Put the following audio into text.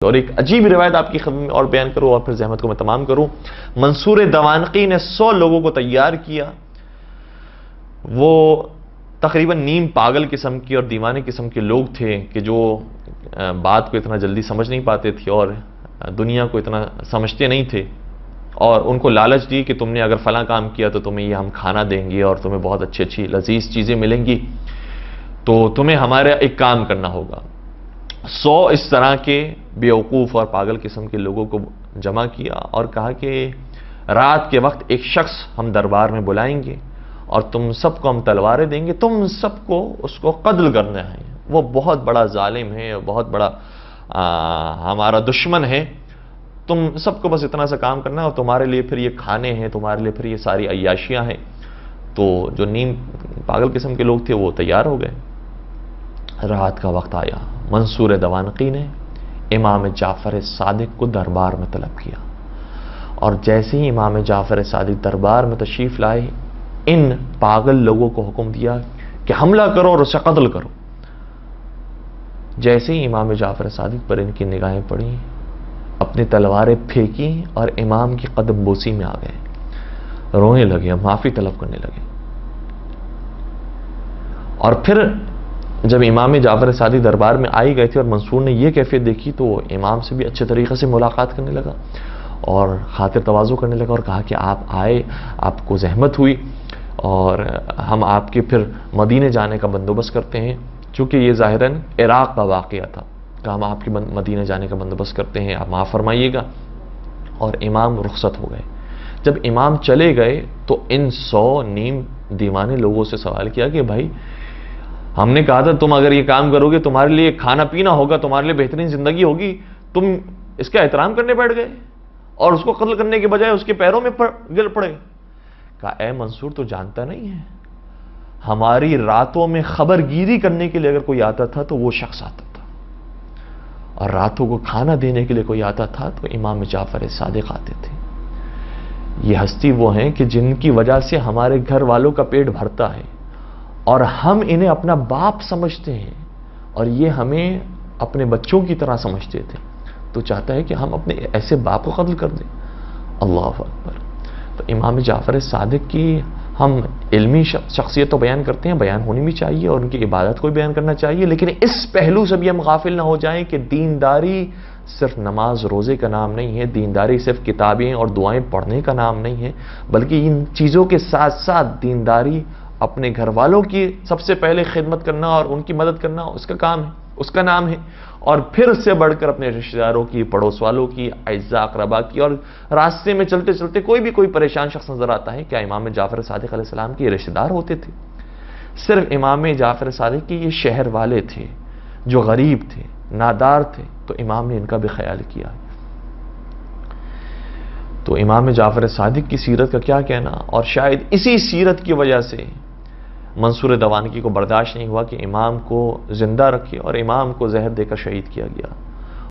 اور ایک عجیب روایت آپ کی خدمت میں اور بیان کروں اور پھر زحمت کو میں تمام کروں۔ منصور دوانقی نے 100 لوگوں کو تیار کیا، وہ تقریباً نیم پاگل قسم کی اور دیوانے قسم کے لوگ تھے کہ جو بات کو اتنا جلدی سمجھ نہیں پاتے تھے اور دنیا کو اتنا سمجھتے نہیں تھے، اور ان کو لالچ دی کہ تم نے اگر فلاں کام کیا تو تمہیں یہ ہم کھانا دیں گے اور تمہیں بہت اچھی اچھی لذیذ چیزیں ملیں گی، تو تمہیں ہمارا ایک کام کرنا ہوگا۔ 100 اس طرح کے بیوقوف اور پاگل قسم کے لوگوں کو جمع کیا اور کہا کہ رات کے وقت ایک شخص ہم دربار میں بلائیں گے اور تم سب کو ہم تلواریں دیں گے، تم سب کو اس کو قتل کرنا ہے، وہ بہت بڑا ظالم ہے، بہت بڑا ہمارا دشمن ہے، تم سب کو بس اتنا سا کام کرنا ہے اور تمہارے لیے پھر یہ کھانے ہیں، تمہارے لیے پھر یہ ساری عیاشیاں ہیں۔ تو جو نیم پاگل قسم کے لوگ تھے وہ تیار ہو گئے۔ رات کا وقت آیا، منصور دوانقی نے امام جعفر صادق کو دربار میں طلب کیا، اور جیسے ہی امام جعفر صادق دربار میں تشریف لائے، ان پاگل لوگوں کو حکم دیا کہ حملہ کرو اور اسے قتل کرو۔ جیسے ہی امام جعفر صادق پر ان کی نگاہیں پڑیں، اپنی تلواریں پھینکی اور امام کی قدم بوسی میں آ گئے، رونے لگے، معافی طلب کرنے لگے۔ اور پھر جب امام جعفر صادق دربار میں آئی گئے تھے اور منصور نے یہ کیفیت دیکھی تو وہ امام سے بھی اچھے طریقے سے ملاقات کرنے لگا اور خاطر تواضع کرنے لگا اور کہا کہ آپ آئے، آپ کو زحمت ہوئی اور ہم آپ کے پھر مدینے جانے کا بندوبست کرتے ہیں، چونکہ یہ ظاہراً عراق کا واقعہ تھا، کہ ہم آپ کے مدینے جانے کا بندوبست کرتے ہیں، آپ معاف فرمائیے گا۔ اور امام رخصت ہو گئے۔ جب امام چلے گئے تو ان 100 نیم دیوانے لوگوں سے سوال کیا کہ بھائی ہم نے کہا تھا تم اگر یہ کام کرو گے تمہارے لیے کھانا پینا ہوگا، تمہارے لیے بہترین زندگی ہوگی، تم اس کا احترام کرنے بیٹھ گئے اور اس کو قتل کرنے کے بجائے اس کے پیروں میں گر پڑے۔ کہا اے منصور تو جانتا نہیں ہے، ہماری راتوں میں خبر گیری کرنے کے لیے اگر کوئی آتا تھا تو وہ شخص آتا تھا، اور راتوں کو کھانا دینے کے لیے کوئی آتا تھا تو امام جعفر صادق آتے تھے۔ یہ ہستی وہ ہیں کہ جن کی وجہ سے ہمارے گھر والوں کا پیٹ بھرتا ہے اور ہم انہیں اپنا باپ سمجھتے ہیں اور یہ ہمیں اپنے بچوں کی طرح سمجھتے تھے، تو چاہتا ہے کہ ہم اپنے ایسے باپ کو قتل کر دیں۔ اللہ اکبر۔ تو امام جعفر صادق کی ہم علمی شخصیت تو بیان کرتے ہیں، بیان ہونی بھی چاہیے اور ان کی عبادت کو بھی بیان کرنا چاہیے، لیکن اس پہلو سے بھی ہم غافل نہ ہو جائیں کہ دینداری صرف نماز روزے کا نام نہیں ہے، دینداری صرف کتابیں اور دعائیں پڑھنے کا نام نہیں ہے، بلکہ ان چیزوں کے ساتھ ساتھ دینداری اپنے گھر والوں کی سب سے پہلے خدمت کرنا اور ان کی مدد کرنا اس کا کام ہے، اس کا نام ہے، اور پھر اس سے بڑھ کر اپنے رشتہ داروں کی، پڑوس والوں کی، اعزاء اقربا کی، اور راستے میں چلتے چلتے کوئی پریشان شخص نظر آتا ہے، کیا امام جعفر صادق علیہ السلام کے رشتہ دار ہوتے تھے؟ صرف امام جعفر صادق کے یہ شہر والے تھے جو غریب تھے، نادار تھے، تو امام نے ان کا بھی خیال کیا۔ تو امام جعفر صادق کی سیرت کا کیا کہنا، اور شاید اسی سیرت کی وجہ سے منصور دوانقی کو برداشت نہیں ہوا کہ امام کو زندہ رکھے اور امام کو زہر دے کر شہید کیا گیا۔